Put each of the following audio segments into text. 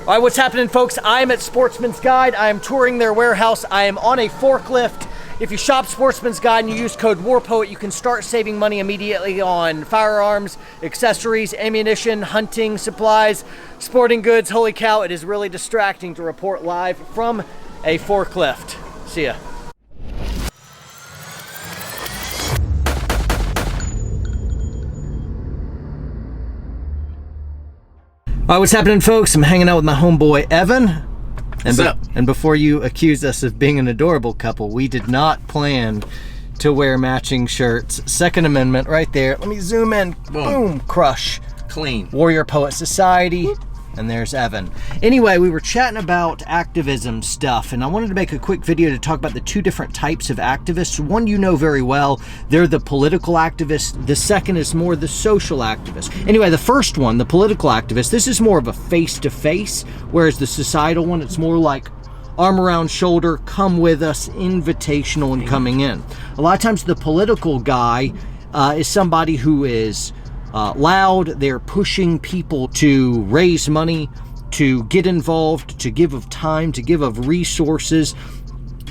All right, what's happening, folks? I am at Sportsman's Guide. I am touring their warehouse. I am on a forklift. If you shop Sportsman's Guide and you use code WARPOET, you can start saving money immediately on firearms, accessories, ammunition, hunting supplies, sporting goods. Holy cow, it is really distracting to report live from a forklift. See ya. All right, what's happening, folks? I'm hanging out with my homeboy, Evan. What's up? And before you accuse us of being an adorable couple, we did not plan to wear matching shirts. Second Amendment right there. Let me zoom in. Boom. Crush. Clean. Warrior Poet Society. And there's Evan. Anyway, we were chatting about activism stuff, and I wanted to make a quick video to talk about the two different types of activists. One you know very well, they're the political activists. The second is more the social activist. Anyway, the first one, the political activist, this is more of a face-to-face, whereas the societal one, it's more like arm around shoulder, come with us, invitational and coming in. A lot of times the political guy is somebody who is loud. They're pushing people to raise money, to get involved, to give of time, to give of resources.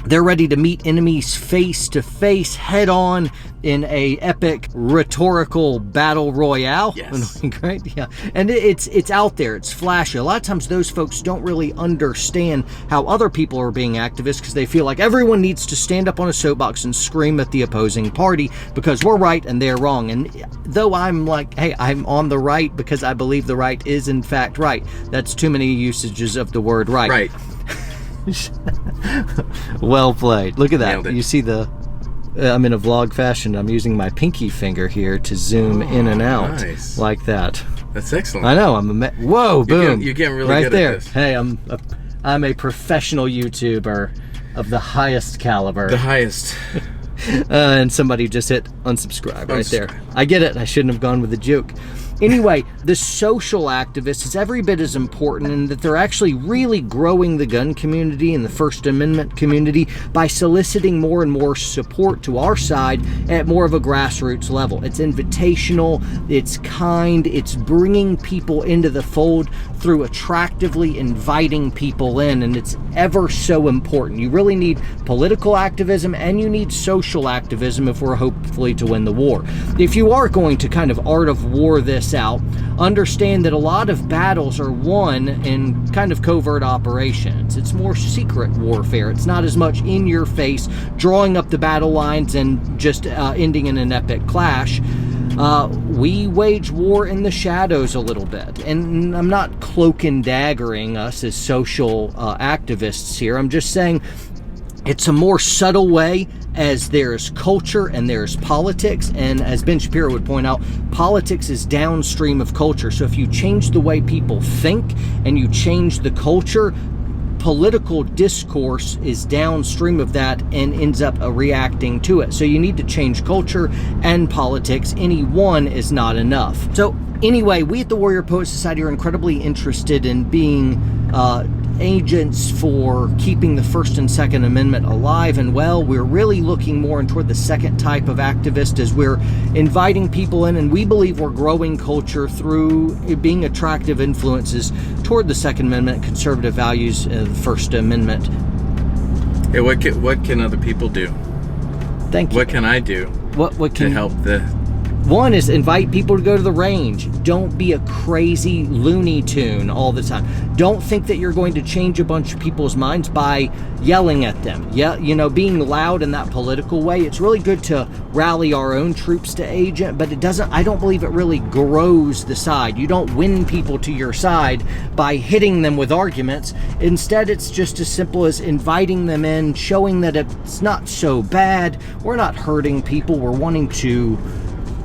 They're ready to meet enemies face to face, head on, in a epic rhetorical battle royale. Yes. Great, yeah. And it's out there. It's flashy. A lot of times those folks don't really understand how other people are being activists because they feel like everyone needs to stand up on a soapbox and scream at the opposing party because we're right and they're wrong. And though I'm like, hey, I'm on the right because I believe the right is in fact right. That's too many usages of the word right. Right. Well played. Look at that. You see the I'm in a vlog fashion. I'm using my pinky finger here to zoom in and out. Nice. Like that. That's excellent. I know. Whoa, boom. You're getting really right good there. at this. Hey, I'm a professional YouTuber of the highest caliber. The highest. And somebody just hit unsubscribe right there. I get it. I shouldn't have gone with the joke. Anyway, the social activist is every bit as important in that they're actually really growing the gun community and the First Amendment community by soliciting more and more support to our side at more of a grassroots level. It's invitational, it's kind, it's bringing people into the fold through attractively inviting people in, and it's ever so important. You really need political activism and you need social activism if we're hopefully to win the war. If you are going to kind of art of war this out, understand that a lot of battles are won in kind of covert operations. It's more secret warfare. It's not as much in your face, drawing up the battle lines and just ending in an epic clash. We wage war in the shadows a little bit, and I'm not cloak and daggering us as social activists here. I'm just saying it's a more subtle way, as there's culture and there's politics, and as Ben Shapiro would point out, politics is downstream of culture. So if you change the way people think and you change the culture, political discourse is downstream of that and ends up reacting to it. So you need to change culture and politics. Any one is not enough. So anyway, we at the Warrior Poet Society are incredibly interested in being agents for keeping the First and Second Amendment alive and well. We're really looking more toward the second type of activist as we're inviting people in, and we believe we're growing culture through being attractive influences toward the Second Amendment, conservative values, the First Amendment. Hey, what can other people do? Thank you. What can I do What can to help the... One is invite people to go to the range. Don't be a crazy Looney Tune all the time. Don't think that you're going to change a bunch of people's minds by yelling at them. Yeah, you know, being loud in that political way. It's really good to rally our own troops to agent, but I don't believe it really grows the side. You don't win people to your side by hitting them with arguments. Instead, it's just as simple as inviting them in, showing that it's not so bad. We're not hurting people. We're wanting to...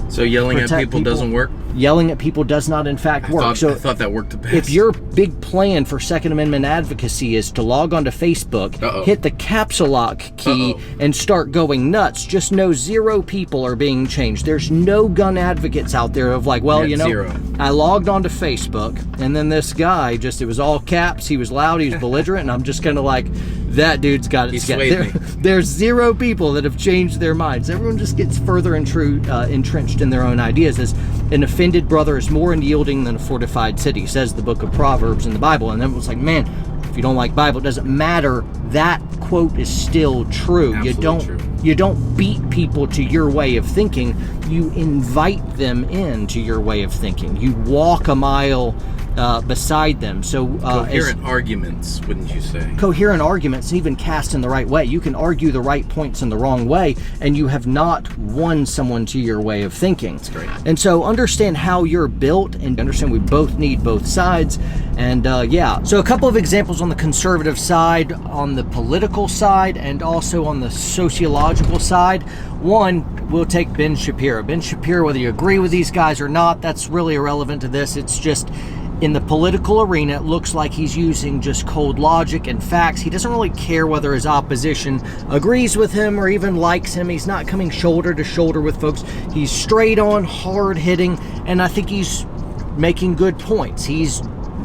So yelling at people doesn't work? Yelling at people does not, in fact, work. I thought that worked the best. If your big plan for Second Amendment advocacy is to log onto Facebook, hit the caps lock key, and start going nuts, just know 0 people are being changed. There's no gun advocates out there of like, well, Zero. I logged onto Facebook, and then this guy it was all caps, he was loud, he was belligerent, and I'm just kind of like, that dude's got it together. There's 0 people that have changed their minds. Everyone just gets further entrenched in their own ideas as an offended brother is more unyielding than a fortified city, says the book of Proverbs in the Bible. And then it was like, man, if you don't like Bible, it doesn't matter. That quote is still true. You don't beat people to your way of thinking. You invite them into your way of thinking. You walk a mile beside them. So coherent arguments, wouldn't you say? Coherent arguments, even cast in the right way. You can argue the right points in the wrong way, and you have not won someone to your way of thinking. That's great. And so understand how you're built, and understand we both need both sides. And so a couple of examples on the conservative side, on the political side, and also on the sociological side. One, we'll take Ben Shapiro. Ben Shapiro, whether you agree with these guys or not, that's really irrelevant to this. It's just, in the political arena, it looks like he's using just cold logic and facts. He doesn't really care whether his opposition agrees with him or even likes him. He's not coming shoulder to shoulder with folks. He's straight on, hard hitting, and I think he's making good points. He's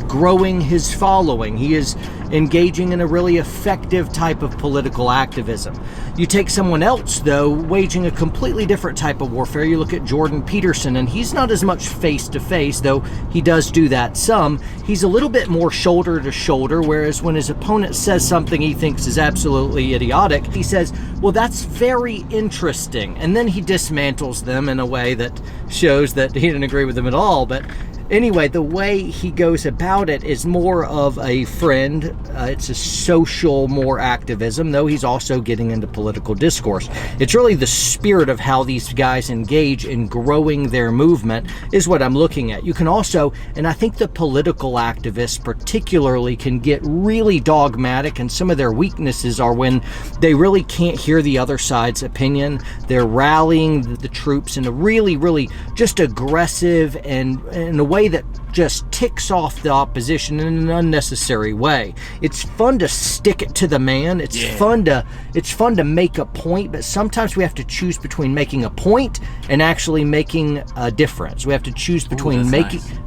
growing his following. He is engaging in a really effective type of political activism. You take someone else, though, waging a completely different type of warfare. You look at Jordan Peterson, and he's not as much face-to-face, though he does do that some. He's a little bit more shoulder-to-shoulder, whereas when his opponent says something he thinks is absolutely idiotic, he says, well, that's very interesting. And then he dismantles them in a way that shows that he didn't agree with them at all. But anyway, the way he goes about it is more of a friend. It's a social, more activism, though he's also getting into political discourse. It's really the spirit of how these guys engage in growing their movement is what I'm looking at. You can also, and I think the political activists particularly can get really dogmatic, and some of their weaknesses are when they really can't hear the other side's opinion. They're rallying the troops in a really, really just aggressive and in a way that just ticks off the opposition in an unnecessary way. It's fun to stick it to the man. It's fun to make a point, but sometimes we have to choose between making a point and actually making a difference. We have to choose between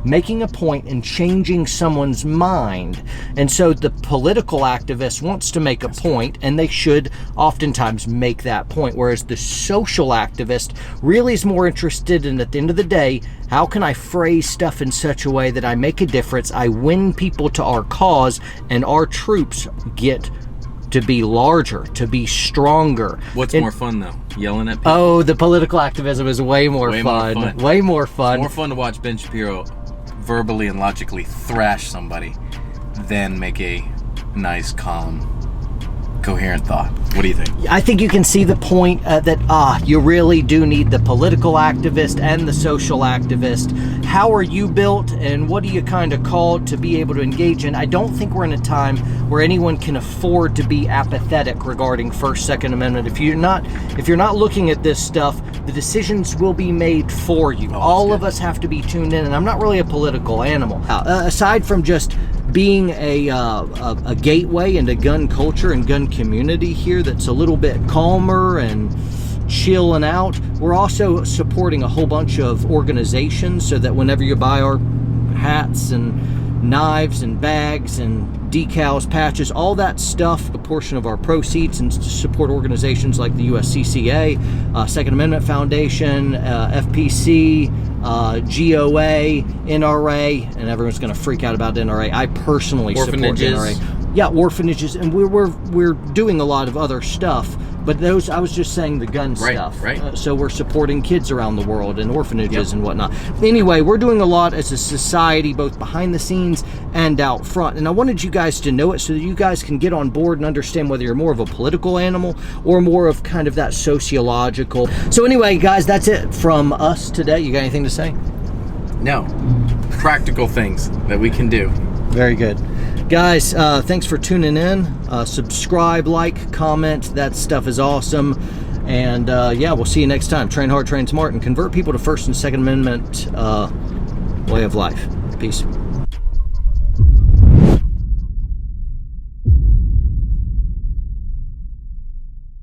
making a point and changing someone's mind. And so the political activist wants to make a point, and they should oftentimes make that point, whereas the social activist really is more interested in, at the end of the day, how can I phrase stuff in such a way that I make a difference, I win people to our cause, and our troops get to be larger, to be stronger. What's more fun, though? Yelling at people? Oh, the political activism is way more fun. Way more fun. It's more fun to watch Ben Shapiro verbally and logically thrash somebody than make a nice, calm, coherent thought. What do you think? I think you can see the point that you really do need the political activist and the social activist. How are you built, and what are you kind of called to be able to engage in? I don't think we're in a time where anyone can afford to be apathetic regarding First, Second Amendment. If you're not looking at this stuff, the decisions will be made for you. All of us have to be tuned in, and I'm not really a political animal. Aside from just being a gateway into gun culture and gun community here that's a little bit calmer and chilling out, we're also supporting a whole bunch of organizations so that whenever you buy our hats and knives and bags and decals, patches, all that stuff, a portion of our proceeds, and to support organizations like the USCCA, Second Amendment Foundation, FPC, GOA, NRA, and everyone's going to freak out about NRA. I personally support NRA. Yeah, orphanages, and we're doing a lot of other stuff, but those, I was just saying the gun stuff. Right. So we're supporting kids around the world and orphanages and whatnot. Anyway, we're doing a lot as a society, both behind the scenes and out front. And I wanted you guys to know it so that you guys can get on board and understand whether you're more of a political animal or more of kind of that sociological. So anyway, guys, that's it from us today. You got anything to say? No. Practical things that we can do. Very good. Guys, thanks for tuning in. Subscribe, like, comment. That stuff is awesome. And we'll see you next time. Train hard, train smart, and convert people to First and Second Amendment way of life. Peace.